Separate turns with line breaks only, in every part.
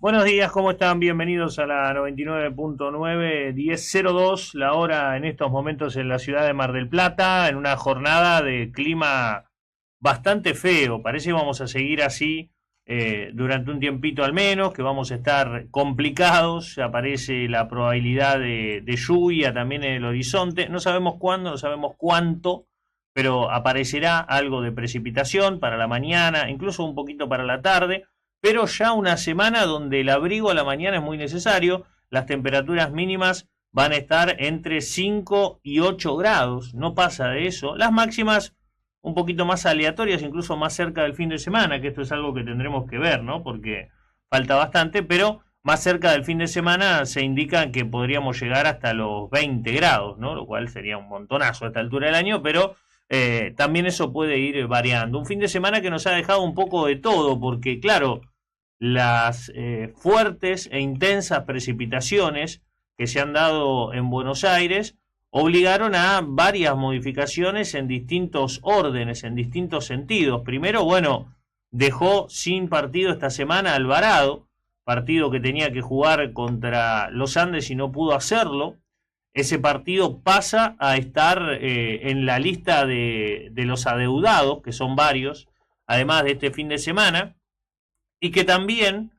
Buenos días, ¿cómo están? Bienvenidos a la 99.9, 10:02, la hora en estos momentos en la ciudad de Mar del Plata, en una jornada de clima bastante feo. Parece que vamos a seguir así durante un tiempito al menos, que vamos a estar complicados. Aparece la probabilidad de lluvia también en el horizonte. No sabemos cuándo, no sabemos cuánto, pero aparecerá algo de precipitación para la mañana, incluso un poquito para la tarde, pero ya una semana donde el abrigo a la mañana es muy necesario. Las temperaturas mínimas van a estar entre 5 y 8 grados, no pasa de eso. Las máximas un poquito más aleatorias, incluso más cerca del fin de semana, que esto es algo que tendremos que ver, ¿no? Porque falta bastante, pero más cerca del fin de semana se indica que podríamos llegar hasta los 20 grados, ¿no? Lo cual sería un montonazo a esta altura del año, pero también eso puede ir variando. Un fin de semana que nos ha dejado un poco de todo, porque claro, las fuertes e intensas precipitaciones que se han dado en Buenos Aires obligaron a varias modificaciones en distintos órdenes, en distintos sentidos. Primero, bueno, dejó sin partido esta semana Alvarado, partido que tenía que jugar contra los Andes y no pudo hacerlo. Ese partido pasa a estar en la lista de los adeudados, que son varios, además de este fin de semana, y que también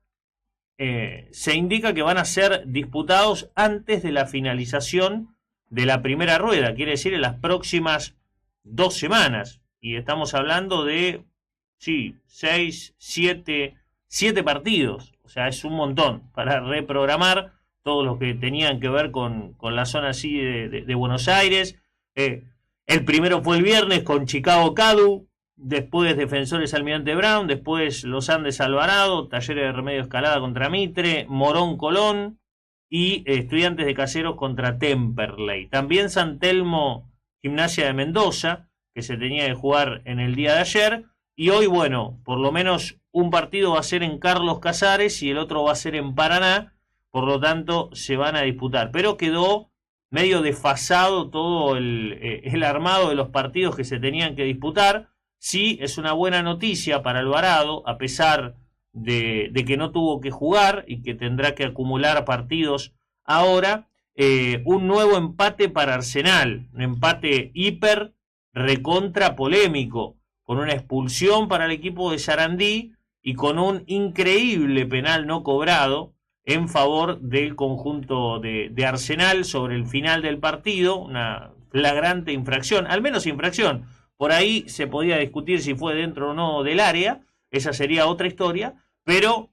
se indica que van a ser disputados antes de la finalización de la primera rueda, quiere decir en las próximas 2 semanas. Y estamos hablando de, sí, 6, 7 partidos. O sea, es un montón para reprogramar todos los que tenían que ver con la zona así de Buenos Aires. El primero fue el viernes con Chicago Cadu, después Defensores Almirante Brown, después Los Andes Alvarado, Talleres de Remedio Escalada contra Mitre, Morón Colón y Estudiantes de Caseros contra Temperley. También San Telmo Gimnasia de Mendoza, que se tenía que jugar en el día de ayer, y hoy, bueno, por lo menos un partido va a ser en Carlos Casares y el otro va a ser en Paraná, por lo tanto se van a disputar, pero quedó medio desfasado todo el armado de los partidos que se tenían que disputar. Sí, es una buena noticia para Alvarado, a pesar de que no tuvo que jugar y que tendrá que acumular partidos ahora. Un nuevo empate para Arsenal, un empate hiper recontra polémico, con una expulsión para el equipo de Sarandí y con un increíble penal no cobrado en favor del conjunto de Arsenal sobre el final del partido, una flagrante infracción, al menos infracción. Por ahí se podía discutir si fue dentro o no del área, esa sería otra historia, pero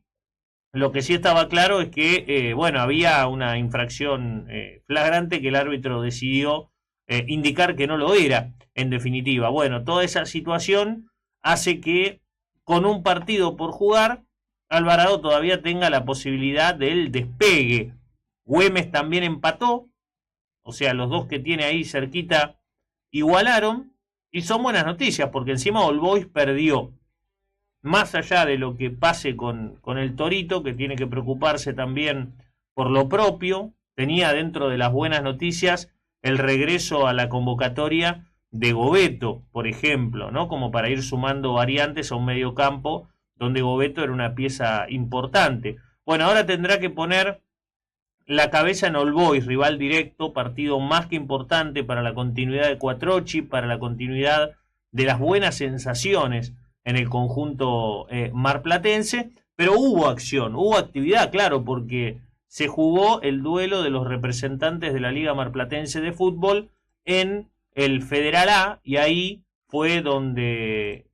lo que sí estaba claro es que, bueno, había una infracción flagrante que el árbitro decidió indicar que no lo era, en definitiva. Bueno, toda esa situación hace que con un partido por jugar, Alvarado todavía tenga la posibilidad del despegue. Güemes también empató, o sea, los dos que tiene ahí cerquita igualaron, y son buenas noticias, porque encima All Boys perdió. Más allá de lo que pase con el Torito, que tiene que preocuparse también por lo propio, tenía dentro de las buenas noticias el regreso a la convocatoria de Gobeto, por ejemplo, ¿no? Como para ir sumando variantes a un medio campo donde Gobeto era una pieza importante. Bueno, ahora tendrá que poner la cabeza en All Boys, rival directo, partido más que importante para la continuidad de Quattrochi, para la continuidad de las buenas sensaciones en el conjunto marplatense, pero hubo acción, hubo actividad, claro, porque se jugó el duelo de los representantes de la Liga Marplatense de Fútbol en el Federal A, y ahí fue donde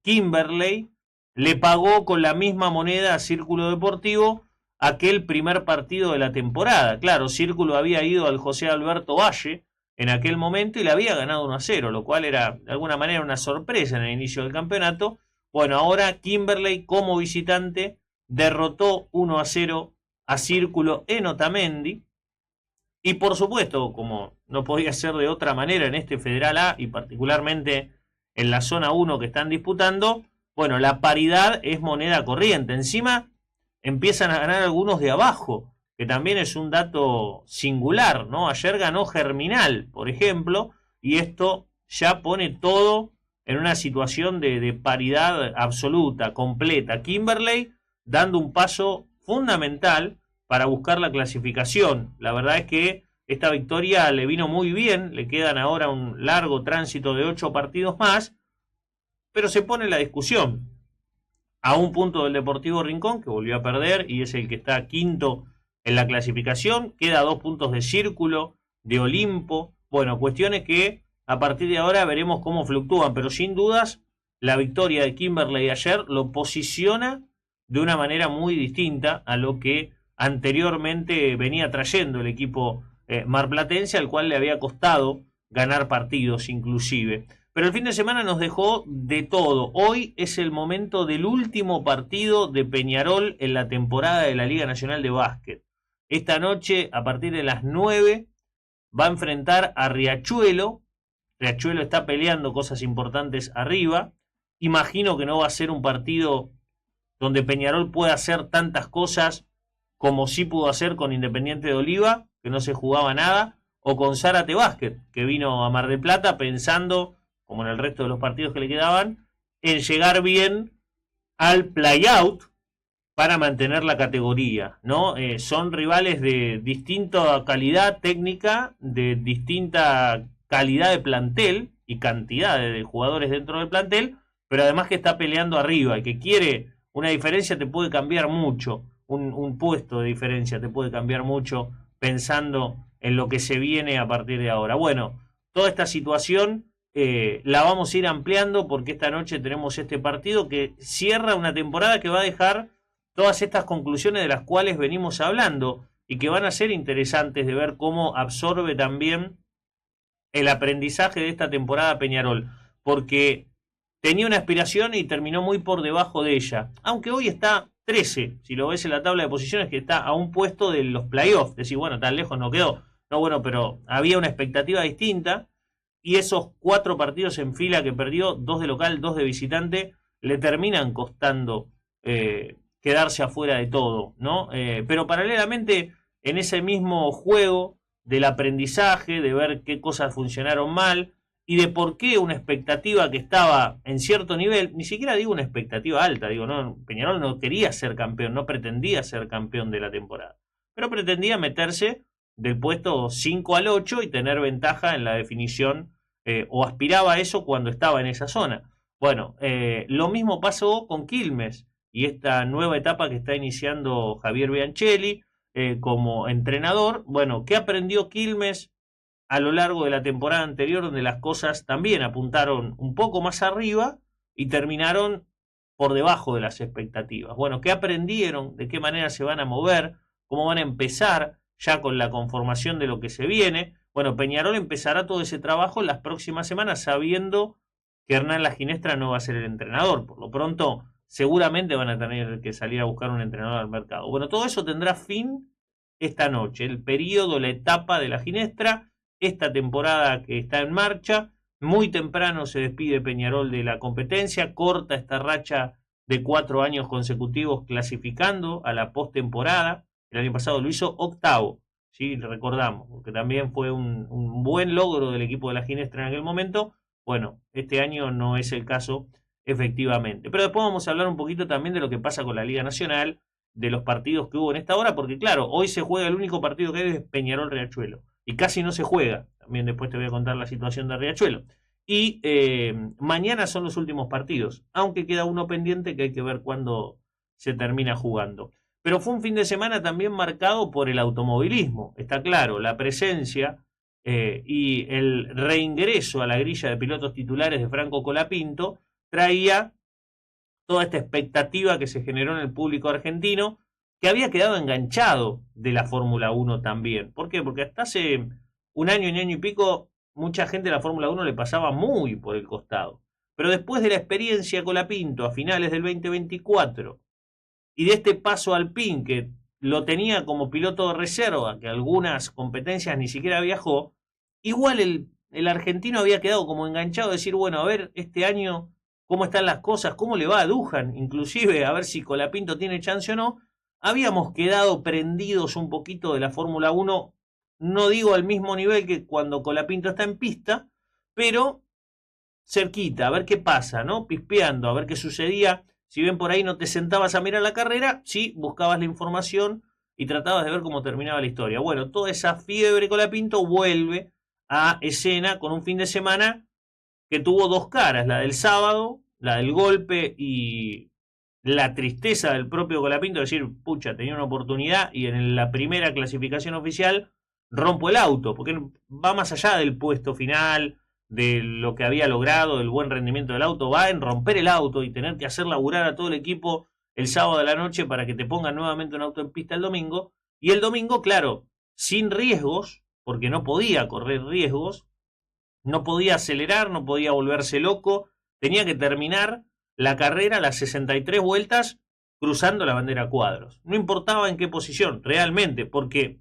Kimberley le pagó con la misma moneda a Círculo Deportivo aquel primer partido de la temporada. Claro, Círculo había ido al José Alberto Valle en aquel momento y le había ganado 1-0, lo cual era de alguna manera una sorpresa en el inicio del campeonato. Bueno, ahora Kimberley como visitante derrotó 1-0 a Círculo en Otamendi. Y por supuesto, como no podía ser de otra manera en este Federal A y particularmente en la zona 1 que están disputando, bueno, la paridad es moneda corriente. Encima empiezan a ganar algunos de abajo, que también es un dato singular, ¿no? Ayer ganó Germinal, por ejemplo, y esto ya pone todo en una situación de paridad absoluta, completa. Kimberley dando un paso fundamental para buscar la clasificación. La verdad es que esta victoria le vino muy bien, le quedan ahora un largo tránsito de 8 partidos más, pero se pone la discusión. A un punto del Deportivo Rincón, que volvió a perder y es el que está quinto en la clasificación, queda 2 puntos de Círculo, de Olimpo, bueno, cuestiones que a partir de ahora veremos cómo fluctúan, pero sin dudas la victoria de Kimberley ayer lo posiciona de una manera muy distinta a lo que anteriormente venía trayendo el equipo marplatense, al cual le había costado ganar partidos inclusive. Pero el fin de semana nos dejó de todo. Hoy es el momento del último partido de Peñarol en la temporada de la Liga Nacional de Básquet. Esta noche, a partir de las 9, va a enfrentar a Riachuelo. Riachuelo está peleando cosas importantes arriba. Imagino que no va a ser un partido donde Peñarol pueda hacer tantas cosas como sí pudo hacer con Independiente de Oliva, que no se jugaba nada, o con Zárate Básquet, que vino a Mar del Plata pensando, como en el resto de los partidos que le quedaban, en llegar bien al play-out para mantener la categoría, ¿no? Son rivales de distinta calidad técnica, de distinta calidad de plantel y cantidad de jugadores dentro del plantel, pero además que está peleando arriba y que quiere una diferencia, te puede cambiar mucho, un puesto de diferencia te puede cambiar mucho pensando en lo que se viene a partir de ahora. Bueno, toda esta situación la vamos a ir ampliando porque esta noche tenemos este partido que cierra una temporada que va a dejar todas estas conclusiones de las cuales venimos hablando y que van a ser interesantes de ver cómo absorbe también el aprendizaje de esta temporada Peñarol, porque tenía una aspiración y terminó muy por debajo de ella, aunque hoy está 13, si lo ves en la tabla de posiciones, que está a un puesto de los playoffs, decir, bueno, tan lejos no quedó, no, bueno, pero había una expectativa distinta y esos 4 partidos en fila que perdió, 2 de local, 2 de visitante, le terminan costando quedarse afuera de todo, ¿no? Pero paralelamente, en ese mismo juego del aprendizaje, de ver qué cosas funcionaron mal y de por qué una expectativa que estaba en cierto nivel, ni siquiera digo una expectativa alta, digo, no, Peñarol no quería ser campeón, no pretendía ser campeón de la temporada, pero pretendía meterse del puesto 5 al 8 y tener ventaja en la definición, o aspiraba a eso cuando estaba en esa zona. Bueno, lo mismo pasó con Quilmes y esta nueva etapa que está iniciando Javier Bianchelli como entrenador. Bueno, ¿qué aprendió Quilmes a lo largo de la temporada anterior, donde las cosas también apuntaron un poco más arriba y terminaron por debajo de las expectativas? Bueno, ¿qué aprendieron? ¿De qué manera se van a mover? ¿Cómo van a empezar ya con la conformación de lo que se viene? Bueno, Peñarol empezará todo ese trabajo las próximas semanas sabiendo que Hernán La Ginestra no va a ser el entrenador. Por lo pronto, seguramente van a tener que salir a buscar un entrenador al mercado. Bueno, todo eso tendrá fin esta noche, el periodo, la etapa de La Ginestra, esta temporada que está en marcha. Muy temprano se despide Peñarol de la competencia, corta esta racha de 4 años consecutivos clasificando a la postemporada. El año pasado lo hizo octavo, ¿sí? Recordamos, porque también fue un buen logro del equipo de La Ginestra en aquel momento. Bueno, este año no es el caso, efectivamente. Pero después vamos a hablar un poquito también de lo que pasa con la Liga Nacional, de los partidos que hubo en esta hora, porque claro, hoy se juega el único partido que hay es Peñarol-Riachuelo, y casi no se juega. También después te voy a contar la situación de Riachuelo. Y mañana son los últimos partidos, aunque queda uno pendiente que hay que ver cuándo se termina jugando. Pero fue un fin de semana también marcado por el automovilismo, está claro, la presencia y el reingreso a la grilla de pilotos titulares de Franco Colapinto traía toda esta expectativa que se generó en el público argentino, que había quedado enganchado de la Fórmula 1 también. ¿Por qué? Porque hasta hace un año y pico, mucha gente de la Fórmula 1 le pasaba muy por el costado. Pero después de la experiencia Colapinto a finales del 2024 y de este paso Alpine, que lo tenía como piloto de reserva, que algunas competencias ni siquiera viajó, igual el argentino había quedado como enganchado, de decir, bueno, a ver, este año cómo están las cosas, cómo le va a Dujan, inclusive a ver si Colapinto tiene chance o no. Habíamos quedado prendidos un poquito de la Fórmula 1, no digo al mismo nivel que cuando Colapinto está en pista, pero cerquita, a ver qué pasa, ¿no? Pispeando, a ver qué sucedía si bien por ahí no te sentabas a mirar la carrera, sí buscabas la información y tratabas de ver cómo terminaba la historia. Bueno, toda esa fiebre Colapinto vuelve a escena con un fin de semana que tuvo dos caras, la del sábado, la del golpe y la tristeza del propio Colapinto, de decir, pucha, tenía una oportunidad y en la primera clasificación oficial rompo el auto, porque va más allá del puesto final, de lo que había logrado, del buen rendimiento del auto, va en romper el auto y tener que hacer laburar a todo el equipo el sábado de la noche para que te pongan nuevamente un auto en pista el domingo. Y el domingo, claro, sin riesgos, porque no podía correr riesgos, no podía acelerar, no podía volverse loco, tenía que terminar la carrera, las 63 vueltas, cruzando la bandera cuadros. No importaba en qué posición, realmente, porque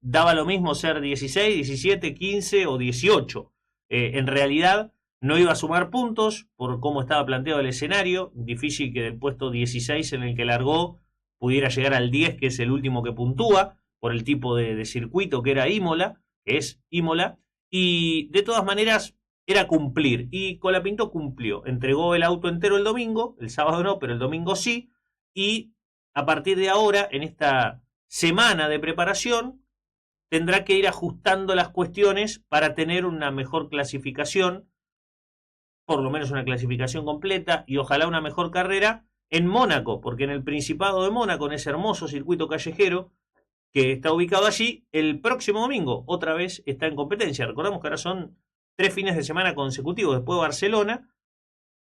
daba lo mismo ser 16, 17, 15 o 18. En realidad no iba a sumar puntos por cómo estaba planteado el escenario. Difícil que del puesto 16 en el que largó pudiera llegar al 10, que es el último que puntúa, por el tipo de circuito que era Imola, que es Imola. Y de todas maneras era cumplir. Y Colapinto cumplió. Entregó el auto entero el domingo, el sábado no, pero el domingo sí. Y a partir de ahora, en esta semana de preparación, tendrá que ir ajustando las cuestiones para tener una mejor clasificación, por lo menos una clasificación completa y ojalá una mejor carrera en Mónaco, porque en el Principado de Mónaco, en ese hermoso circuito callejero que está ubicado allí, el próximo domingo otra vez está en competencia. Recordamos que ahora son 3 fines de semana consecutivos, después Barcelona,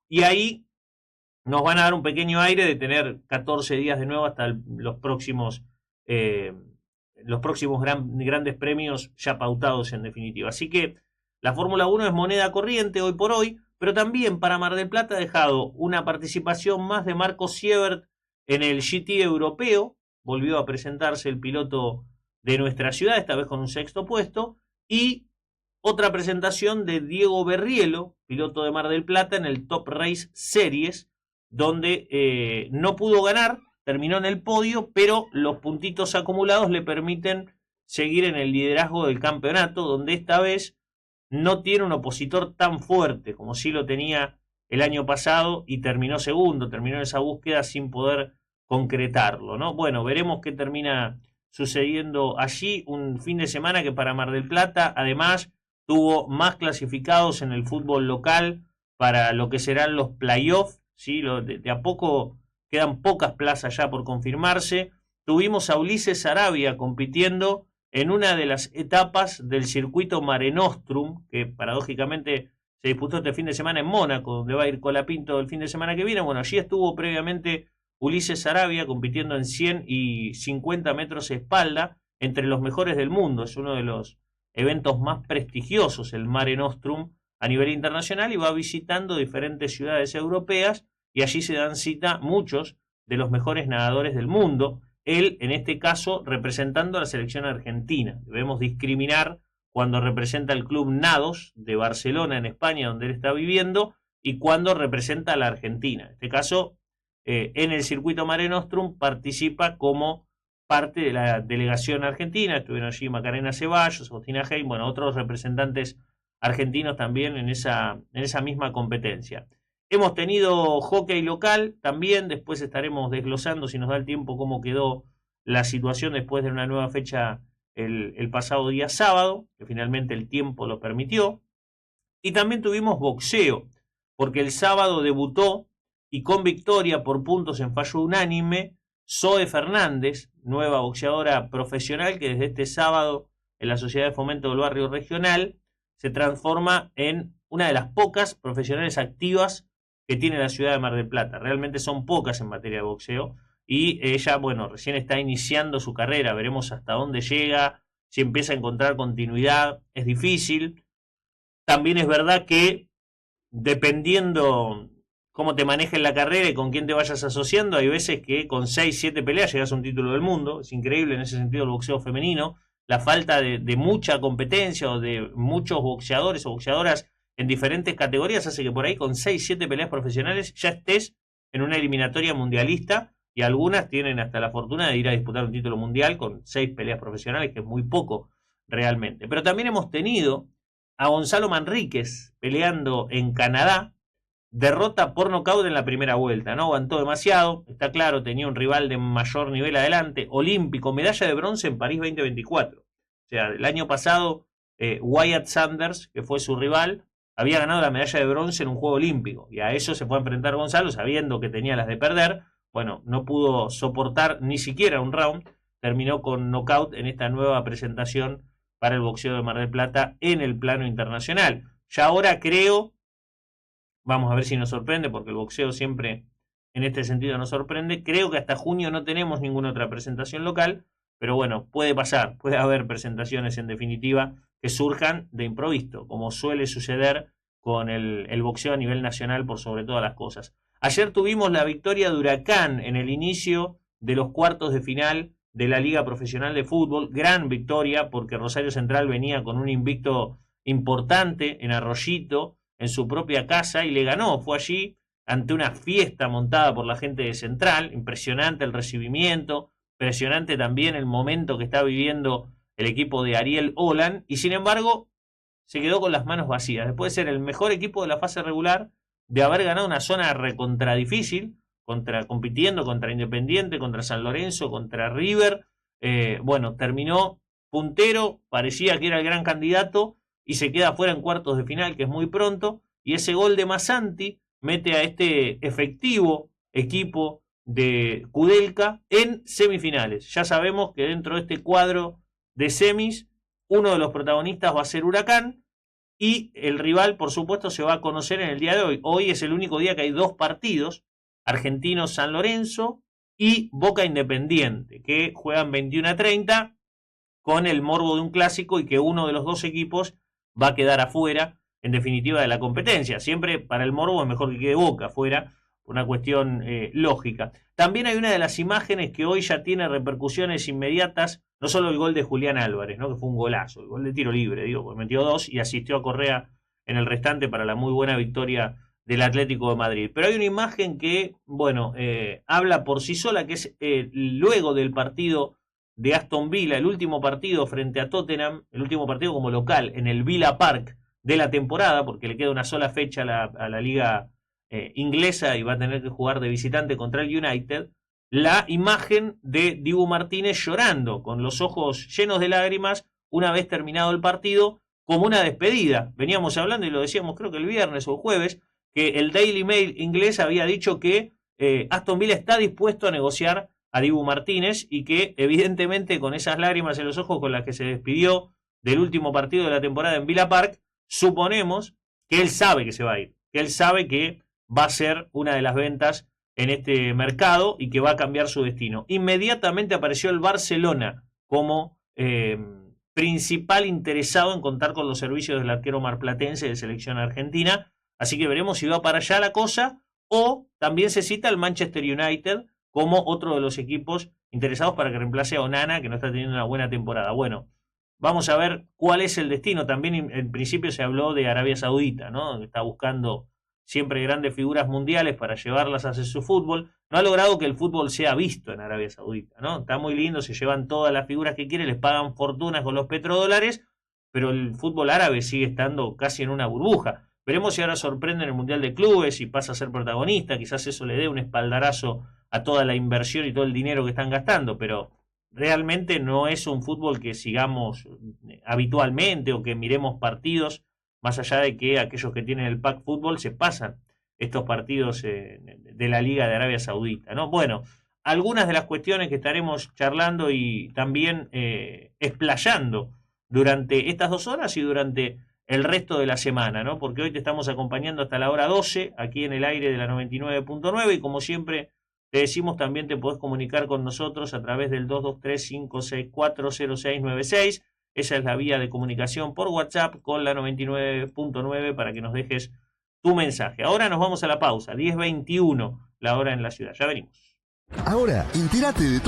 y ahí nos van a dar un pequeño aire de tener 14 días de nuevo hasta los próximos grandes premios ya pautados en definitiva. Así que la Fórmula 1 es moneda corriente hoy por hoy, pero también para Mar del Plata ha dejado una participación más de Marco Siebert en el GT europeo. Volvió a presentarse el piloto de nuestra ciudad, esta vez con un sexto puesto, y otra presentación de Diego Berrielo, piloto de Mar del Plata, en el Top Race Series, donde no pudo ganar, terminó en el podio, pero los puntitos acumulados le permiten seguir en el liderazgo del campeonato, donde esta vez no tiene un opositor tan fuerte como sí lo tenía el año pasado y terminó segundo, terminó en esa búsqueda sin poder concretarlo, ¿no? Bueno, veremos qué termina sucediendo allí, un fin de semana que para Mar del Plata además tuvo más clasificados en el fútbol local para lo que serán los playoffs, ¿sí? De a poco quedan pocas plazas ya por confirmarse. Tuvimos a Ulises Sarabia compitiendo en una de las etapas del circuito Mare Nostrum, que paradójicamente se disputó este fin de semana en Mónaco, donde va a ir Colapinto el fin de semana que viene. Bueno, allí estuvo previamente Ulises Sarabia compitiendo en 100 y 50 metros espalda, entre los mejores del mundo. Es uno de los eventos más prestigiosos, el Mare Nostrum, a nivel internacional, y va visitando diferentes ciudades europeas, y allí se dan cita muchos de los mejores nadadores del mundo. Él, en este caso, representando a la selección argentina. Debemos discriminar cuando representa el Club Nados de Barcelona, en España, donde él está viviendo, y cuando representa a la Argentina. En este caso, en el circuito Mare Nostrum participa como parte de la delegación argentina. Estuvieron allí Macarena Ceballos, Agustina Heim, bueno, otros representantes argentinos también en esa misma competencia. Hemos tenido hockey local también, después estaremos desglosando, si nos da el tiempo, cómo quedó la situación después de una nueva fecha el pasado día sábado, que finalmente el tiempo lo permitió. Y también tuvimos boxeo, porque el sábado debutó y con victoria por puntos en fallo unánime Zoe Fernández, nueva boxeadora profesional que desde este sábado en la Sociedad de Fomento del Barrio Regional se transforma en una de las pocas profesionales activas que tiene la ciudad de Mar del Plata. Realmente son pocas en materia de boxeo y ella, bueno, recién está iniciando su carrera. Veremos hasta dónde llega, si empieza a encontrar continuidad. Es difícil. También es verdad que dependiendo cómo te manejes la carrera y con quién te vayas asociando, hay veces que con 6, 7 peleas llegas a un título del mundo. Es increíble en ese sentido el boxeo femenino. La falta de mucha competencia o de muchos boxeadores o boxeadoras en diferentes categorías hace que por ahí con 6, 7 peleas profesionales ya estés en una eliminatoria mundialista, y algunas tienen hasta la fortuna de ir a disputar un título mundial con 6 peleas profesionales, que es muy poco realmente. Pero también hemos tenido a Gonzalo Manríquez peleando en Canadá, derrota por nocaut en la primera vuelta, no aguantó demasiado, está claro, tenía un rival de mayor nivel adelante, olímpico, medalla de bronce en París 2024. O sea, el año pasado Wyatt Sanders, que fue su rival, había ganado la medalla de bronce en un juego olímpico, y a eso se fue a enfrentar Gonzalo sabiendo que tenía las de perder. Bueno, no pudo soportar ni siquiera un round, terminó con knockout en esta nueva presentación para el boxeo de Mar del Plata en el plano internacional. Ya ahora creo, vamos a ver si nos sorprende, porque el boxeo siempre en este sentido nos sorprende, creo que hasta junio no tenemos ninguna otra presentación local, pero bueno, puede pasar, puede haber presentaciones en definitiva que surjan de improviso, como suele suceder con el boxeo a nivel nacional por sobre todas las cosas. Ayer tuvimos la victoria de Huracán en el inicio de los cuartos de final de la Liga Profesional de Fútbol, gran victoria porque Rosario Central venía con un invicto importante en Arroyito, en su propia casa, y le ganó, fue allí ante una fiesta montada por la gente de Central, impresionante el recibimiento, impresionante también el momento que está viviendo el equipo de Ariel Olan, y sin embargo se quedó con las manos vacías, después de ser el mejor equipo de la fase regular, de haber ganado una zona recontra difícil, compitiendo contra Independiente, contra San Lorenzo, contra River. Bueno, terminó puntero, parecía que era el gran candidato y se queda fuera en cuartos de final, que es muy pronto, y ese gol de Massanti mete a este efectivo equipo de Kudelka en semifinales. Ya sabemos que dentro de este cuadro de semis, uno de los protagonistas va a ser Huracán, y el rival, por supuesto, se va a conocer en el día de hoy. Hoy es el único día que hay dos partidos, Argentinos San Lorenzo y Boca Independiente, que juegan 21:30 con el morbo de un clásico y que uno de los dos equipos va a quedar afuera, en definitiva, de la competencia. Siempre para el morbo es mejor que quede Boca afuera, por una cuestión lógica. También hay una de las imágenes que hoy ya tiene repercusiones inmediatas, no solo el gol de Julián Álvarez, ¿no? Que fue un golazo, el gol de tiro libre, digo, porque metió dos y asistió a Correa en el restante para la muy buena victoria del Atlético de Madrid. Pero hay una imagen que, bueno, habla por sí sola, que es luego del partido de Aston Villa, el último partido frente a Tottenham, el último partido como local en el Villa Park de la temporada, porque le queda una sola fecha a la liga inglesa y va a tener que jugar de visitante contra el United, la imagen de Dibu Martínez llorando, con los ojos llenos de lágrimas, una vez terminado el partido, como una despedida. Veníamos hablando, y lo decíamos creo que el viernes o el jueves, que el Daily Mail inglés había dicho que Aston Villa está dispuesto a negociar a Dibu Martínez, y que evidentemente con esas lágrimas en los ojos con las que se despidió del último partido de la temporada en Villa Park, suponemos que él sabe que se va a ir, que él sabe que va a ser una de las ventas en este mercado y que va a cambiar su destino. Inmediatamente apareció el Barcelona como principal interesado en contar con los servicios del arquero marplatense de selección argentina, así que veremos si va para allá la cosa, o también se cita el Manchester United como otro de los equipos interesados para que reemplace a Onana, que no está teniendo una buena temporada. Bueno, vamos a ver cuál es el destino. También en principio se habló de Arabia Saudita, ¿no? Que está buscando siempre grandes figuras mundiales para llevarlas a hacer su fútbol. No ha logrado que el fútbol sea visto en Arabia Saudita, ¿no? Está muy lindo, se llevan todas las figuras que quieren, les pagan fortunas con los petrodólares, pero el fútbol árabe sigue estando casi en una burbuja. Veremos si ahora sorprende en el Mundial de Clubes y pasa a ser protagonista, quizás eso le dé un espaldarazo a toda la inversión y todo el dinero que están gastando, pero realmente no es un fútbol que sigamos habitualmente o que miremos partidos, más allá de que aquellos que tienen el pack fútbol se pasan estos partidos de la Liga de Arabia Saudita, ¿no? Bueno, algunas de las cuestiones que estaremos charlando y también explayando durante estas 2 horas y durante el resto de la semana, ¿no? Porque hoy te estamos acompañando hasta la hora 12 aquí en el aire de la 99.9 y como siempre te decimos, también te podés comunicar con nosotros a través del 223-564-0696. Esa es la vía de comunicación por WhatsApp con la 99.9 para que nos dejes tu mensaje. Ahora nos vamos a la pausa, 10:21 la hora en la ciudad. Ya venimos.
Ahora, entérate de todo.